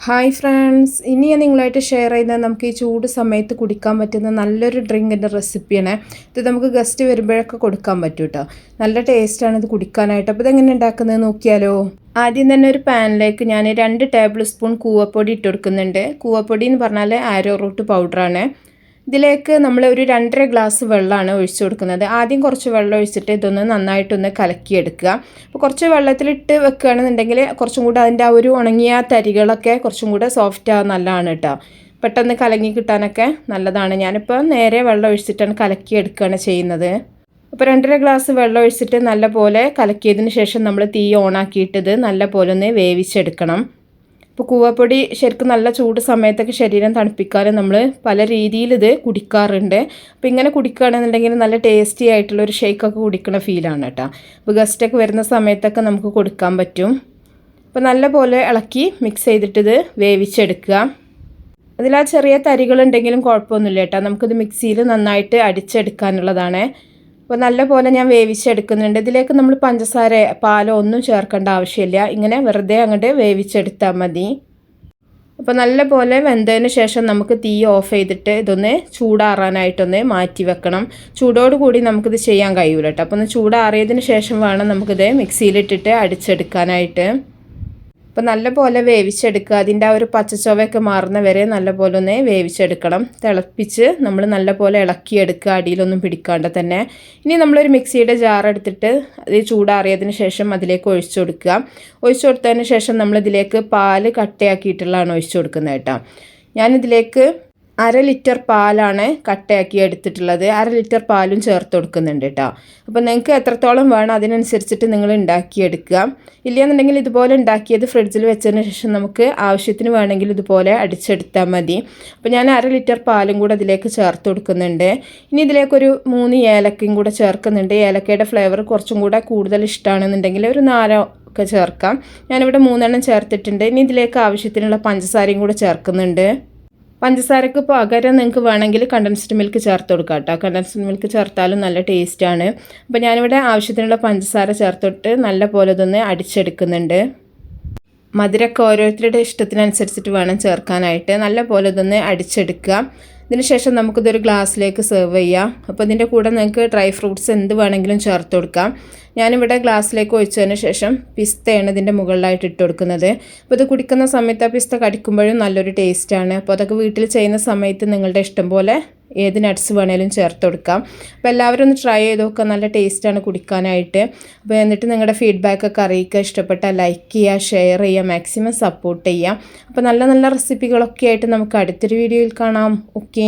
Hi friends, ഇനി ഞാൻ നിങ്ങളായിട്ട് ഷെയർ ചെയ്യുന്നത് നമുക്ക് ഈ ചൂട് സമയത്ത് കുടിക്കാൻ പറ്റുന്ന നല്ലൊരു ഡ്രിങ്കിൻ്റെ റെസിപ്പിയാണ്. ഇത് നമുക്ക് ഗസ്റ്റ് വരുമ്പോഴൊക്കെ കൊടുക്കാൻ പറ്റും കേട്ടോ. നല്ല ടേസ്റ്റാണ് ഇത് കുടിക്കാനായിട്ട്. അപ്പോൾ ഇതെങ്ങനെ ഉണ്ടാക്കുന്നത് നോക്കിയാലോ. ആദ്യം തന്നെ ഒരു പാനിലേക്ക് ഞാൻ 2 ടേബിൾ സ്പൂൺ കൂവപ്പൊടി ഇട്ട് കൊടുക്കുന്നുണ്ട്. കൂവപ്പൊടി എന്ന് പറഞ്ഞാൽ ആരോ റൂട്ട് പൗഡറാണ്. ഇതിലേക്ക് നമ്മൾ ഒരു 2.5 ഗ്ലാസ് വെള്ളമാണ് ഒഴിച്ചു കൊടുക്കുന്നത്. ആദ്യം കുറച്ച് വെള്ളം ഒഴിച്ചിട്ട് ഇതൊന്ന് നന്നായിട്ടൊന്ന് കലക്കിയെടുക്കുക. അപ്പോൾ കുറച്ച് വെള്ളത്തിലിട്ട് വെക്കുകയാണെന്നുണ്ടെങ്കിൽ കുറച്ചും കൂടെ അതിൻ്റെ ആ ഒരു ഉണങ്ങിയ തരികളൊക്കെ കുറച്ചും കൂടെ സോഫ്റ്റ് ആവാൻ നല്ലതാണ് കേട്ടോ. പെട്ടെന്ന് കലങ്ങി കിട്ടാനൊക്കെ നല്ലതാണ്. ഞാനിപ്പോൾ നേരെ വെള്ളം ഒഴിച്ചിട്ടാണ് കലക്കിയെടുക്കുകയാണ് ചെയ്യുന്നത്. അപ്പോൾ 2.5 ഗ്ലാസ് വെള്ളം ഒഴിച്ചിട്ട് നല്ലപോലെ കലക്കിയതിന് ശേഷം നമ്മൾ തീ ഓണാക്കിയിട്ടത് നല്ലപോലെ ഒന്ന് വേവിച്ചെടുക്കണം. ഇപ്പോൾ കൂവപ്പൊടി ശരിക്കും നല്ല ചൂട് സമയത്തൊക്കെ ശരീരം തണുപ്പിക്കാനും നമ്മൾ പല രീതിയിൽ ഇത് കുടിക്കാറുണ്ട്. അപ്പോൾ ഇങ്ങനെ കുടിക്കുകയാണെന്നുണ്ടെങ്കിൽ നല്ല ടേസ്റ്റി ആയിട്ടുള്ളൊരു ഷേക്കൊക്കെ കുടിക്കുന്ന ഫീലാണ് കേട്ടോ. അപ്പോൾ ഗസ്റ്റൊക്കെ വരുന്ന സമയത്തൊക്കെ നമുക്ക് കൊടുക്കാൻ പറ്റും. അപ്പോൾ നല്ലപോലെ ഇളക്കി മിക്സ് ചെയ്തിട്ടിത് വേവിച്ചെടുക്കുക. അതിൽ ആ ചെറിയ തരികളുണ്ടെങ്കിലും കുഴപ്പമൊന്നുമില്ല കേട്ടോ. നമുക്കിത് മിക്സിയിൽ നന്നായിട്ട് അടിച്ചെടുക്കാനുള്ളതാണ്. അപ്പോൾ നല്ലപോലെ ഞാൻ വേവിച്ചെടുക്കുന്നുണ്ട്. ഇതിലേക്ക് നമ്മൾ പഞ്ചസാര പാലോ ഒന്നും ചേർക്കേണ്ട ആവശ്യമില്ല. ഇങ്ങനെ വെറുതെ അങ്ങോട്ട് വേവിച്ചെടുത്താൽ മതി. അപ്പോൾ നല്ലപോലെ വെന്തതിന് ശേഷം നമുക്ക് തീ ഓഫ് ചെയ്തിട്ട് ഇതൊന്ന് ചൂടാറാനായിട്ടൊന്ന് മാറ്റി വെക്കണം. ചൂടോടുകൂടി നമുക്കിത് ചെയ്യാൻ കഴിയൂല കേട്ടോ. അപ്പോൾ ഒന്ന് ചൂടാറിയതിന് ശേഷം വേണം നമുക്കിത് മിക്സിയിലിട്ടിട്ട് അടിച്ചെടുക്കാനായിട്ട്. അപ്പോൾ നല്ലപോലെ വേവിച്ചെടുക്കുക. അതിൻ്റെ ആ ഒരു പച്ചച്ചൊവയൊക്കെ മാറുന്ന വരെ നല്ലപോലെ ഒന്ന് വേവിച്ചെടുക്കണം. തിളപ്പിച്ച് നമ്മൾ നല്ലപോലെ ഇളക്കിയെടുക്കുക, അടിയിലൊന്നും പിടിക്കാണ്ട് തന്നെ. ഇനി നമ്മളൊരു മിക്സിയുടെ ജാർ എടുത്തിട്ട് അത് ചൂടാറിയതിന് ശേഷം അതിലേക്ക് ഒഴിച്ചു കൊടുക്കുക. ഒഴിച്ചു കൊടുത്തതിന് ശേഷം നമ്മളിതിലേക്ക് പാല് കട്ടയാക്കിയിട്ടുള്ളതാണ് ഒഴിച്ചു കൊടുക്കുന്നത് കേട്ടോ. ഞാനിതിലേക്ക് 1/2 ലിറ്റർ പാലാണ് കട്ടയാക്കി എടുത്തിട്ടുള്ളത്. 1/2 ലിറ്റർ പാലും ചേർത്ത് കൊടുക്കുന്നുണ്ട് കേട്ടോ. അപ്പോൾ നിങ്ങൾക്ക് എത്രത്തോളം വേണം അതിനനുസരിച്ചിട്ട് നിങ്ങൾ ഉണ്ടാക്കിയെടുക്കുക. ഇല്ലയെന്നുണ്ടെങ്കിൽ ഇതുപോലെ ഉണ്ടാക്കിയത് ഫ്രിഡ്ജിൽ വെച്ചതിന് ശേഷം നമുക്ക് ആവശ്യത്തിന് വേണമെങ്കിൽ ഇതുപോലെ അടിച്ചെടുത്താൽ മതി. അപ്പോൾ ഞാൻ 1/2 ലിറ്റർ പാലും കൂടെ അതിലേക്ക് ചേർത്ത് കൊടുക്കുന്നുണ്ട്. ഇനി ഇതിലേക്കൊരു 3 ഏലക്കയും കൂടെ ചേർക്കുന്നുണ്ട്. ഏലക്കയുടെ ഫ്ലേവർ കുറച്ചും കൂടെ കൂടുതൽ ഇഷ്ടമാണെന്നുണ്ടെങ്കിൽ ഒരു 4 ഒക്കെ ചേർക്കാം. ഞാനിവിടെ 3 എണ്ണം ചേർത്തിട്ടുണ്ട്. ഇനി ഇതിലേക്ക് ആവശ്യത്തിനുള്ള പഞ്ചസാരയും കൂടെ ചേർക്കുന്നുണ്ട്. പഞ്ചസാരക്ക് പകരം നിങ്ങൾക്ക് വേണമെങ്കിൽ കണ്ടൻസ്ഡ് മിൽക്ക് ചേർത്ത് കൊടുക്കാം കേട്ടോ. കണ്ടൻസ്ഡ് മിൽക്ക് ചേർത്താലും നല്ല ടേസ്റ്റാണ്. അപ്പോൾ ഞാനിവിടെ ആവശ്യത്തിനുള്ള പഞ്ചസാര ചേർത്തിട്ട് നല്ല പോലെ ഇതൊന്ന് അടിച്ചെടുക്കുന്നുണ്ട്. മധുരമൊക്കെ ഓരോരുത്തരുടെ ഇഷ്ടത്തിനനുസരിച്ചിട്ട് വേണം ചേർക്കാനായിട്ട്. നല്ല പോലെ ഇതൊന്ന് അടിച്ചെടുക്കുക. ഇതിന് ശേഷം നമുക്കിതൊരു ഗ്ലാസ്സിലേക്ക് സെർവ് ചെയ്യാം. അപ്പോൾ ഇതിൻ്റെ കൂടെ നിങ്ങൾക്ക് ഡ്രൈ ഫ്രൂട്ട്സ് എന്ത് വേണമെങ്കിലും ചേർത്ത് കൊടുക്കാം. ഞാനിവിടെ ഗ്ലാസ്സിലേക്ക് ഒഴിച്ചതിന് ശേഷം പിസ്തയാണ് ഇതിൻ്റെ മുകളിലായിട്ട് ഇട്ട് കൊടുക്കുന്നത്. അപ്പോൾ ഇത് കുടിക്കുന്ന സമയത്ത് ആ പിസ്ത കടിക്കുമ്പോഴും നല്ലൊരു ടേസ്റ്റാണ്. അപ്പോൾ അതൊക്കെ വീട്ടിൽ ചെയ്യുന്ന സമയത്ത് നിങ്ങളുടെ ഇഷ്ടം പോലെ ഏത് നട്ട്സ് വേണേലും ചേർത്ത് കൊടുക്കാം. അപ്പോൾ എല്ലാവരും ഒന്ന് ട്രൈ ചെയ്ത് നോക്കുക. നല്ല ടേസ്റ്റാണ് കുടിക്കാനായിട്ട്. അപ്പോൾ എന്നിട്ട് നിങ്ങളുടെ ഫീഡ്ബാക്കൊക്കെ അറിയിക്കുക. ഇഷ്ടപ്പെട്ടാൽ ലൈക്ക് ചെയ്യുക, ഷെയർ ചെയ്യുക, മാക്സിമം സപ്പോർട്ട് ചെയ്യുക. അപ്പോൾ നല്ല നല്ല റെസിപ്പികളൊക്കെ ആയിട്ട് നമുക്ക് അടുത്തൊരു വീഡിയോയിൽ കാണാം. ഓക്കേ.